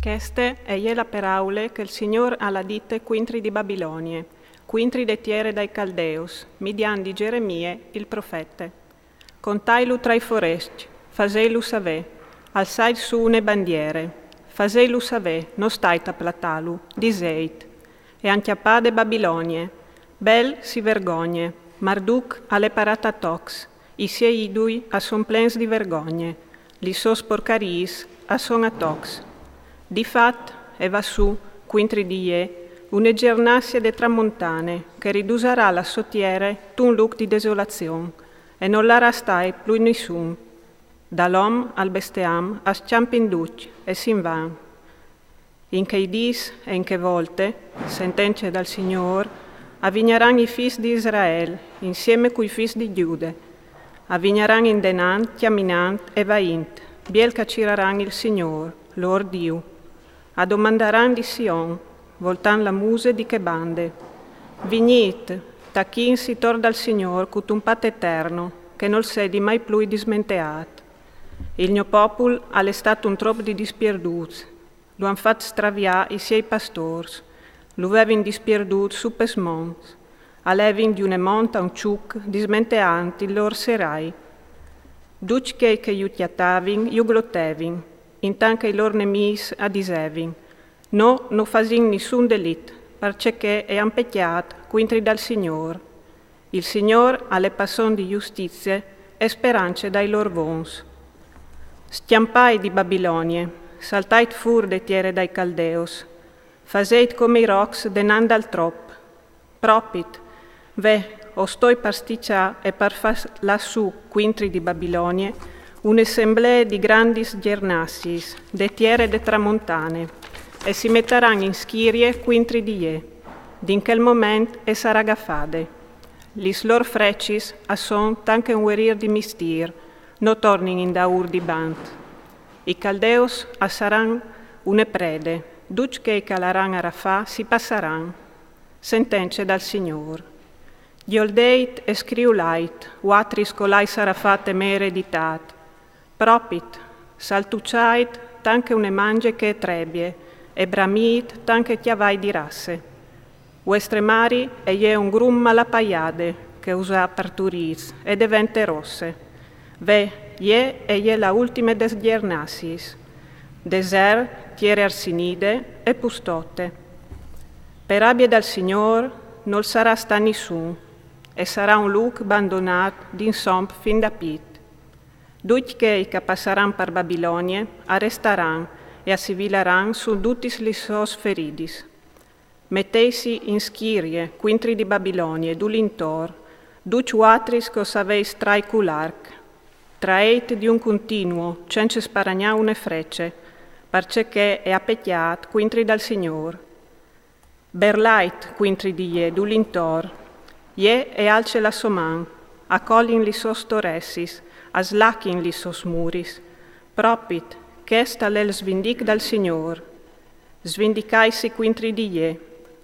Queste è la paraule che il Signor ha dite quintri di Babilonie, quintri de tiere dai Caldeus, midian di Geremie, il profete. Contailu tra i foresti, faseilu savè, alzai su une bandiere, faseilu savè, non stai taplatalu, diseit, e anchiapà de Babilonie, bel si vergogne, Marduk alle parata tox, i siei idui a son plens di vergogne, li sos porcaris a son a tox. Di fat, e va su, quintri di ie, une gernassia de tramontane, che ridusarà la sottiere d'un luc di desolazione, e non la rastai più nessun. Dall'om al besteam a sciampinduc e sin van. In che dis e in che volte, sentenze dal Signor, avvigneran i fis di Israele, insieme coi fis di Giude. Avvigneran in denant, chiaminant e vaint, biel caciraran il Signor, lor Dio. Adomandaran di Sion, voltan la muse di che bande. Vignit, tachin si tor dal Signor cut un pat eterno, che non sedi mai più dismenteat. Il mio popol ha stato un trop di dispierduts, lo han fat stravia i siei pastors, lo vevin dispierdut su pes mons, alevin di une monta un ciuc dismenteant il lor serai. Duc che iutiatavin, iuglotevin, intan che i lor nemis adisevin. No fasin nessun delit, perché è ampecchiat quintri dal Signor. Il Signor ha le passon di giustizie e speranze dai lor vons. Stiampai di Babilonie, saltait fur de tiere dai Caldeos, faseit come i rocs denan dal trop. Propit, o stoi pasticcia e par fas lassù quintri di Babilonie, un'assemblea di grandis gernassis, de tiere de tramontane, e si metteran in schirie quintri di ie. D'in quel moment e sarà gaffade. Lis lor frecis a son tanche un uerir di mistir, no tornin in daur di bant. I Caldeos a saran une prede, duc che calaran a Rafà si passaran. Sentenze dal Signor. Dioldeit e scriulait, uatris colai sarà fatte mere editat. Propit, saltucciait tanche une mange che trebie, e bramit tanche chiavai di rasse. Uestre mari e un grum malapaiade, che usa parturis, e devente rosse. E la ultime des giernassis. Deser, tiere arsinide e pustote. Per abbia dal Signor non sarà sta nissun, e sarà un luc abbandonat d'insomp fin da pit. Duc che passaran per Babilonie, arrestaran e assivilaran su dutis li sos feridis. Metteisi in schirie, quintri di Babilonie, dulintor, duc uatris cos aveis traicularc. Traeit di un continuo, cence sparagna une frecce, perché è appecchiat quintri dal Signor. Berlait quintri di ie, dulintor, ie e alce la soman, accolin li sos toressis, aslachin li sos muris, propit, che sta l'el svindic dal Signor. Svindicaisi quintri di ie,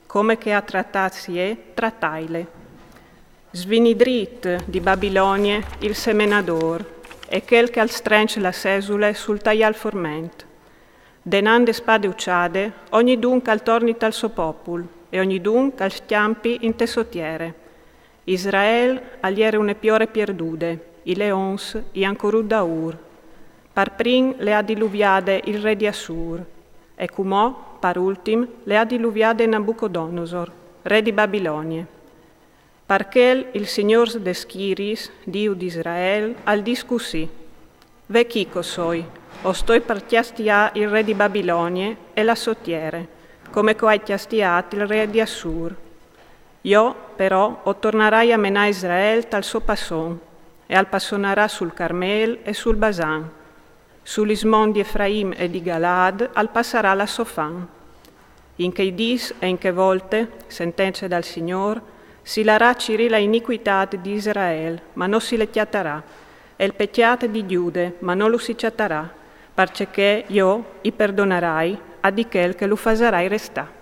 come che a trattasi trattaile. Svinidrit di Babilonie il semenador, e quel che al strench la sesule sul taglial forment. Denande spade ucciade, ogni dun cal tornit al suo popul, e ogni dun cal stiampi in tessotiere. Israel agliere une piore pierdude, i leons i ancorù daur. Par prin le ha diluviade il re di Assur, e cumò, par ultim, le ha diluviade Nabucodonosor, re di Babilonie. Parchel il Signor de Schiris, Dio di Israel, al discussi. Ve chico soi, o stoi per chiastia il re di Babilonie e la sottiere, come coai chiastiat il re di Assur. Io, però, o tornarai a menà Israel tal suo passon, e al passonarà sul Carmel e sul Basan. Sull'ismon di Efraim e di Galad al passerà la Sofan. In che dis e in che volte, sentenze dal Signor, si larà ciri la iniquità di Israel, ma non si le chiatarà, e il peccato di Giude, ma non lo si chiatarà, perché io i perdonerai a di quel che lo faserai restà.